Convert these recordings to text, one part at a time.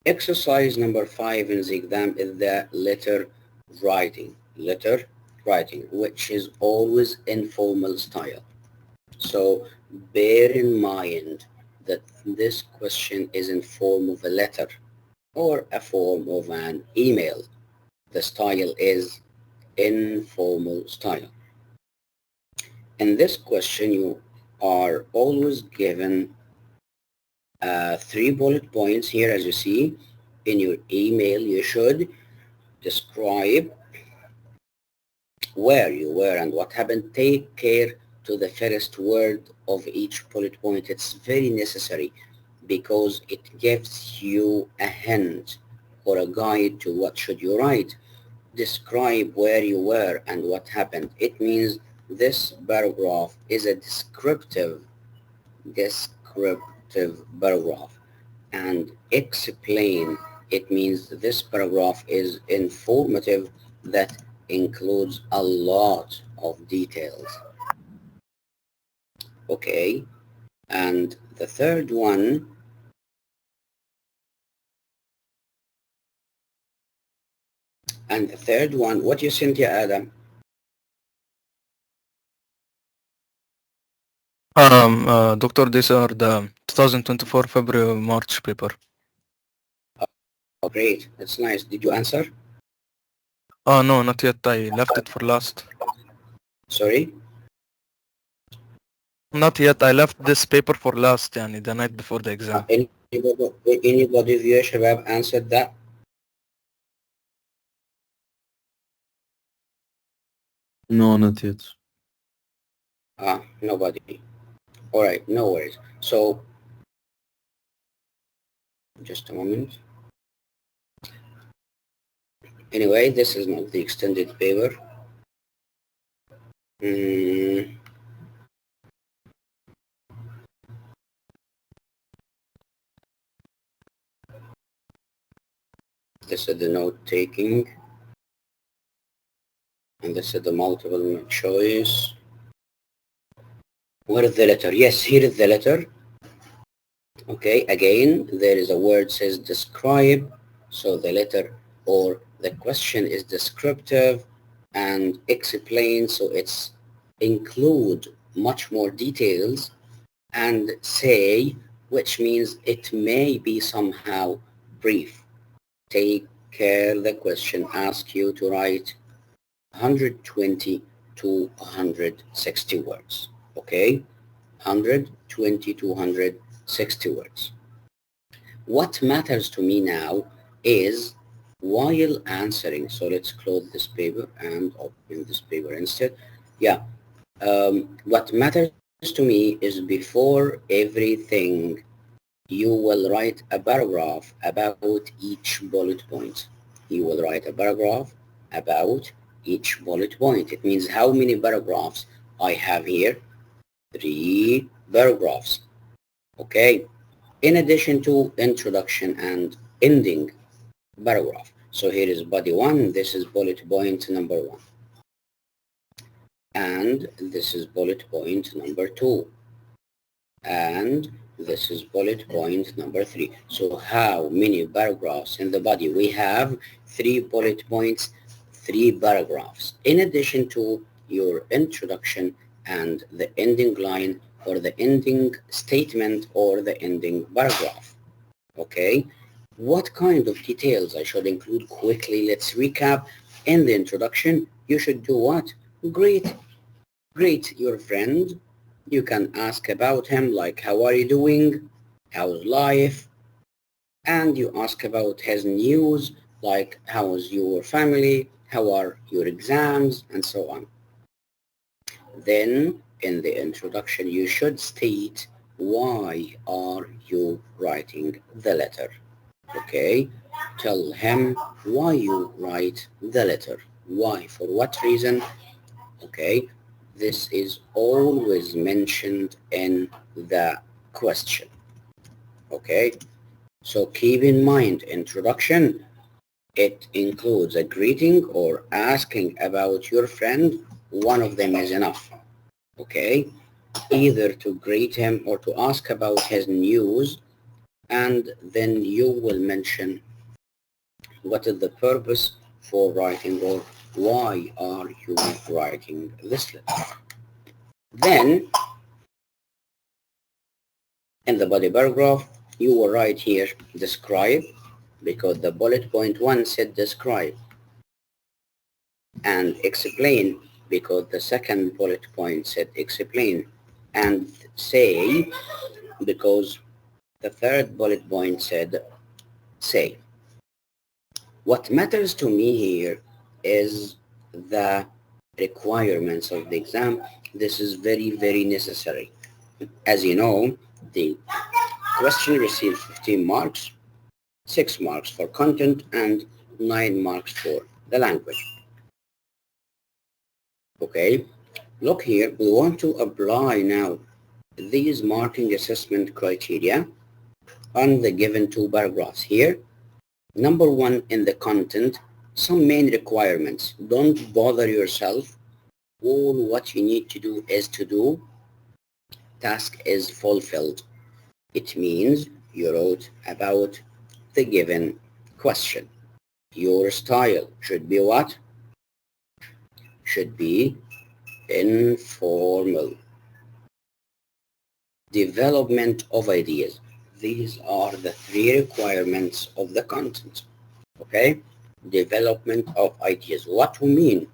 Exercise number 5 in the exam is the letter writing, which is always informal style. So bear in mind that this question is in form of a letter or a form of an email. The style is informal style. In this question, you are always given 3 bullet points here. As you see in your email, you should describe where you were and what happened. Take care to the first word of each bullet point. It's very necessary because it gives you a hint or a guide to what should you write. Describe where you were and what happened. It means this paragraph is a descriptive paragraph. And explain, it means this paragraph is informative, that includes a lot of details. Okay, and the third one, what you sent here, Adam? Doctor, these are the 2024 February March paper. Oh, great, that's nice. Did you answer? No, not yet. I left it for last. Sorry? Not yet. I left this paper for last, yani the night before the exam. Anybody of you Shabab answered that? No, not yet. Nobody. All right, no worries. So, just a moment. Anyway, this is not the extended paper. This is the note taking, and this is the multiple choice. Where is the letter? Yes, here is the letter. Okay, again, there is a word says describe, so the letter or the question is descriptive, and explain, so it's include much more details, and say, which means it may be somehow brief. Take care, the question asks you to write 120 to 160 words. Okay, 120 to 160 words. What matters to me now is while answering, so let's close this paper and open this paper instead. Yeah, what matters to me is before everything, you will write a paragraph about each bullet point. You will write a paragraph about each bullet point. It means how many paragraphs I have here? 3 paragraphs. Okay, in addition to introduction and ending paragraph. So here is body 1, this is bullet point number 1. And this is bullet point number 2. And this is bullet point number 3. So how many paragraphs in the body? We have 3 bullet points, 3 paragraphs. In addition to your introduction and the ending line or the ending statement or the ending paragraph. Okay, what kind of details I should include quickly? Let's recap. In the introduction, you should do what? Greet your friend. You can ask about him, like how are you doing, how's life, and you ask about his news, like how's your family, how are your exams, and so on. Then in the introduction, you should state why are you writing the letter. Okay, tell him why you write the letter, why, for what reason. Okay, this is always mentioned in the question. Okay, so keep in mind, introduction, it includes a greeting or asking about your friend. One of them is enough. Okay, either to greet him or to ask about his news, and then you will mention what is the purpose for writing or why are you writing this letter. Then in the body paragraph, you will write here describe, because the bullet point 1 said describe, and explain, because the second bullet point said explain, and say, because the third bullet point said say. What matters to me here is the requirements of the exam. This is very, very necessary. As you know, the question receives 15 marks, 6 marks for content, and 9 marks for the language. Okay, look here, we want to apply now these marking assessment criteria on the given two paragraphs here. Number 1, in the content, some main requirements. Don't bother yourself. All what you need to do is to do. Task is fulfilled. It means you wrote about the given question. Your style should be what? Should be informal. Development of ideas. These are the 3 requirements of the content. Okay? Development of ideas. What do you mean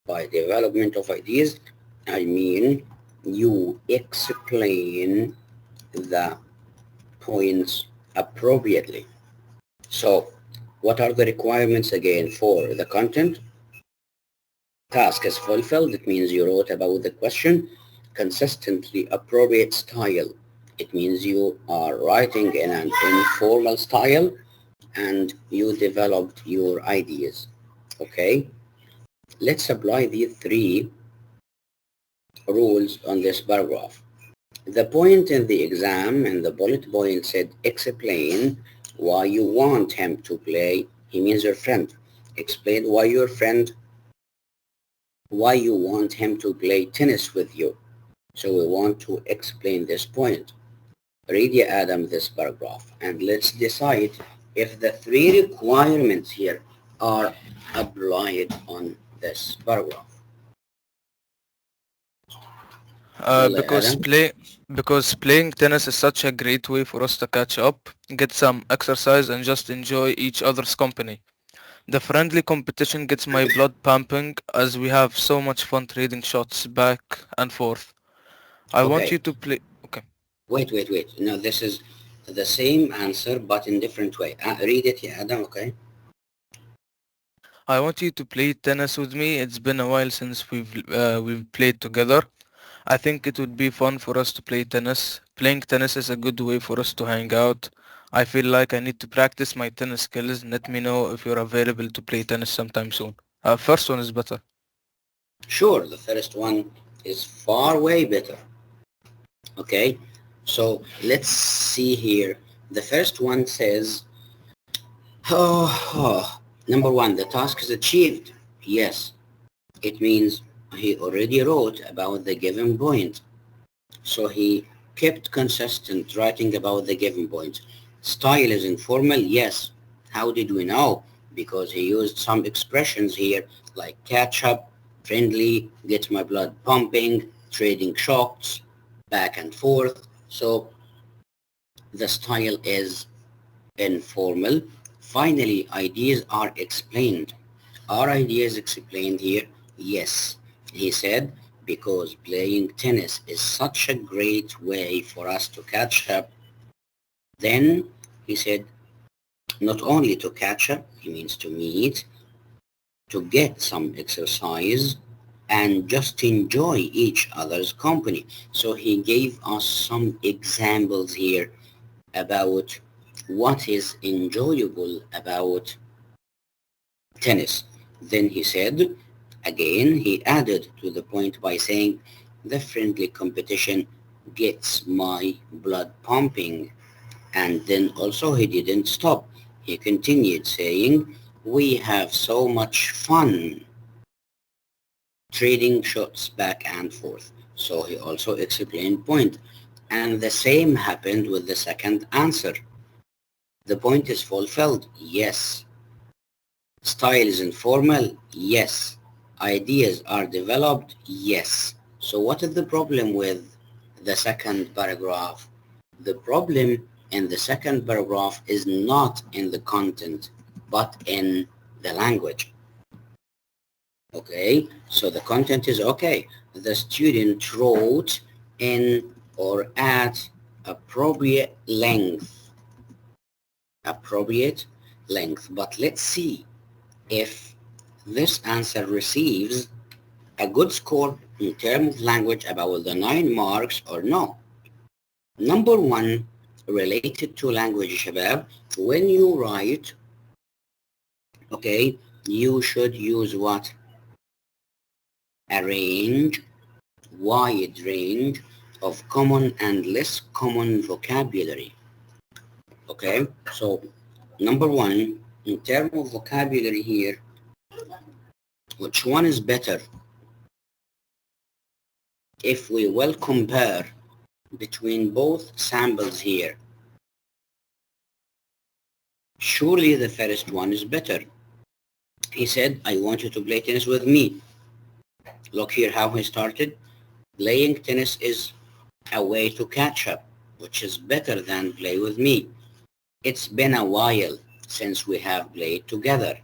by development of ideas? I mean you explain the points appropriately. So what are the requirements again for the content? Task is fulfilled. It means you wrote about the question. Consistently appropriate style. It means you are writing in an informal style and you developed your ideas. Okay? Let's apply these 3 rules on this paragraph. The point in the exam and the bullet point said explain why you want him to play. He means your friend. Explain why your friend, why you want him to play tennis with you. So we want to explain this point. Read, ya Adam, this paragraph, and let's decide if the 3 requirements here are applied on this paragraph. Yalla, Adam. Because playing tennis is such a great way for us to catch up, get some exercise, and just enjoy each other's company. The friendly competition gets my blood pumping as we have so much fun trading shots back and forth. I want you Okay, to play. Okay. wait. No, this is the same answer but in different way. Read it, ya Adam, okay? I want you to play tennis with me. It's been a while since we've played together. I think it would be fun for us to play tennis. Playing tennis is a good way for us to hang out. I feel like I need to practice my tennis skills. Let me know if you're available to play tennis sometime soon. First one is better. Sure, the first one is far way better. Okay, so let's see here. The first one says, number 1, the task is achieved. Yes, it means he already wrote about the given point. So he kept consistent writing about the given point. Style is informal. Yes. How did we know? Because he used some expressions here like catch up, friendly, get my blood pumping, trading shots, back and forth. So the style is informal. Finally, ideas are explained. Are ideas explained here? Yes. He said, because playing tennis is such a great way for us to catch up. Then he said, not only to catch up, he means to meet, to get some exercise, and just enjoy each other's company. So he gave us some examples here about what is enjoyable about tennis. Then he said, again, he added to the point by saying, the friendly competition gets my blood pumping. And then also he didn't stop. He continued saying, we have so much fun trading shots back and forth. So he also explained point. And the same happened with the second answer. The point is fulfilled? Yes. Style is informal? Yes. Ideas are developed? Yes. So what is the problem with the second paragraph? The problem in the second paragraph is not in the content, but in the language. Okay, so the content is okay. The student wrote in or at appropriate length. Appropriate length. But let's see if this answer receives a good score in terms of language about the 9 marks or no. Number one, related to language, shabab, when you write, okay, you should use what? A range, wide range of common and less common vocabulary. Okay, so number one, in terms of vocabulary here, which one is better? If we will compare between both samples here, surely the first one is better. He said, I want you to play tennis with me. Look here how he started. Playing tennis is a way to catch up, which is better than play with me. It's been a while since we have played together.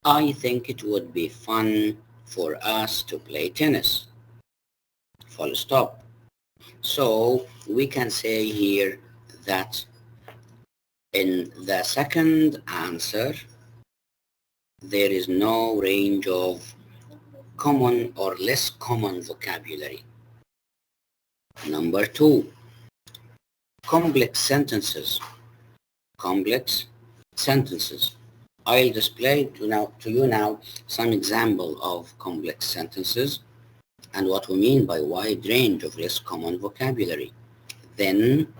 I think it would be fun for us to play tennis. Full stop. So we can say here that in the second answer, there is no range of common or less common vocabulary. Number two, complex sentences. Complex sentences. I'll display to you now some example of complex sentences and what we mean by wide range of less common vocabulary. Then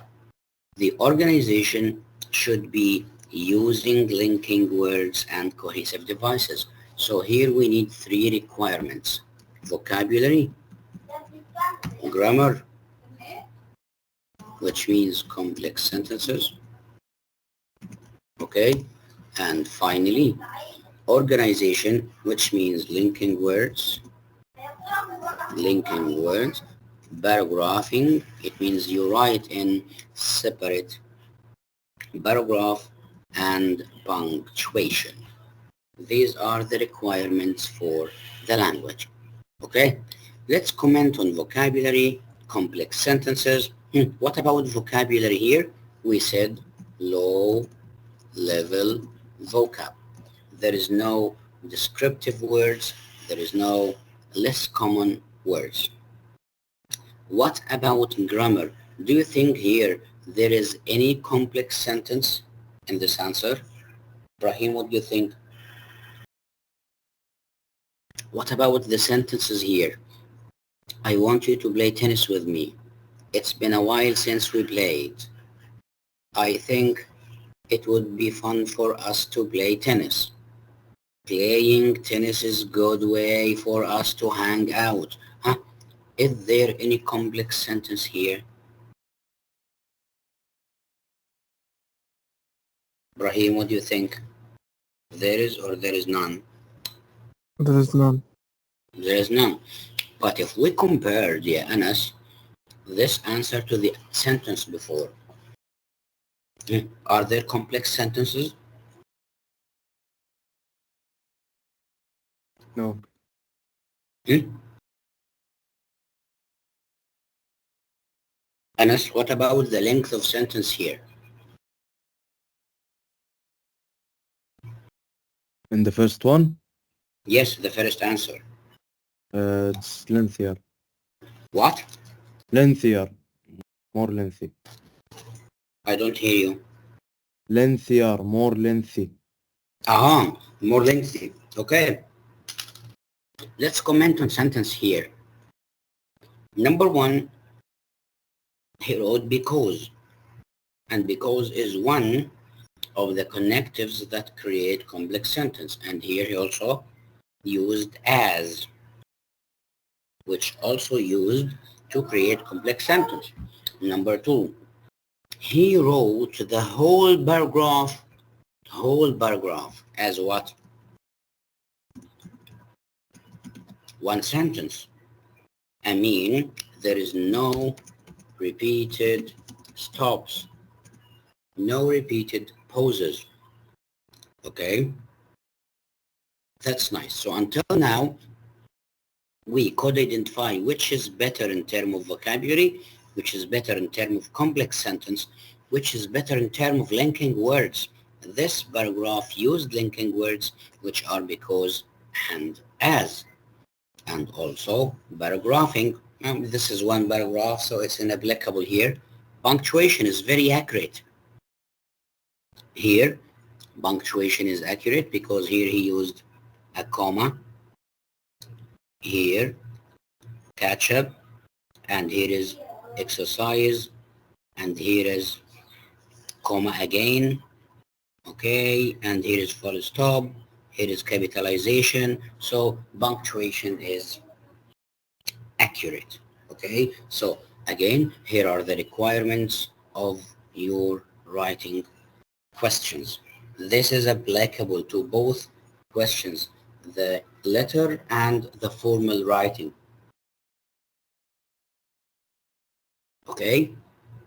the organization should be using linking words and cohesive devices. So here we need 3 requirements: vocabulary, grammar, which means complex sentences, okay, and finally organization, which means linking words, paragraphing, it means you write in separate paragraph, and punctuation. These are the requirements for the language. Okay, let's comment on vocabulary, complex sentences. What about vocabulary here? We said low level vocab. There is no descriptive words, there is no less common words. What about grammar? Do you think here there is any complex sentence in this answer? Brahim, what do you think? What about the sentences here? I want you to play tennis with me. It's been a while since we played. I think it would be fun for us to play tennis. Playing tennis is a good way for us to hang out. Huh? Is there any complex sentence here? Brahim, what do you think? There is or there is none? There is none. There is none. But if we compare, dear Anas, this answer to the sentence before, are there complex sentences? No. Anas, what about the length of sentence here? In the first one, Yes, the first answer. it's lengthier. What? Lengthier. More lengthy. I don't hear you. Lengthier. More lengthy. Aha, more lengthy. Okay. Let's comment on sentence here. Number one, he wrote because. And because is one of the connectives that create complex sentence. And here he also used as, which also used to create complex sentence. Number two, he wrote the whole paragraph as what? One sentence. I mean, there is no repeated stops, no repeated pauses. Okay, that's nice. So until now, we could identify which is better in terms of vocabulary, which is better in terms of complex sentence, which is better in terms of linking words. This paragraph used linking words, which are because and as, and also paragraphing. This is one paragraph, so it's inapplicable here. Punctuation is very accurate. Here, punctuation is accurate because here he used a comma. Here, catch up, and here is exercise, and here is comma again. Okay, and here is full stop, here is capitalization. So punctuation is accurate. Okay, so again, here are the requirements of your writing questions. This is applicable to both questions, the letter and the formal writing. Okay,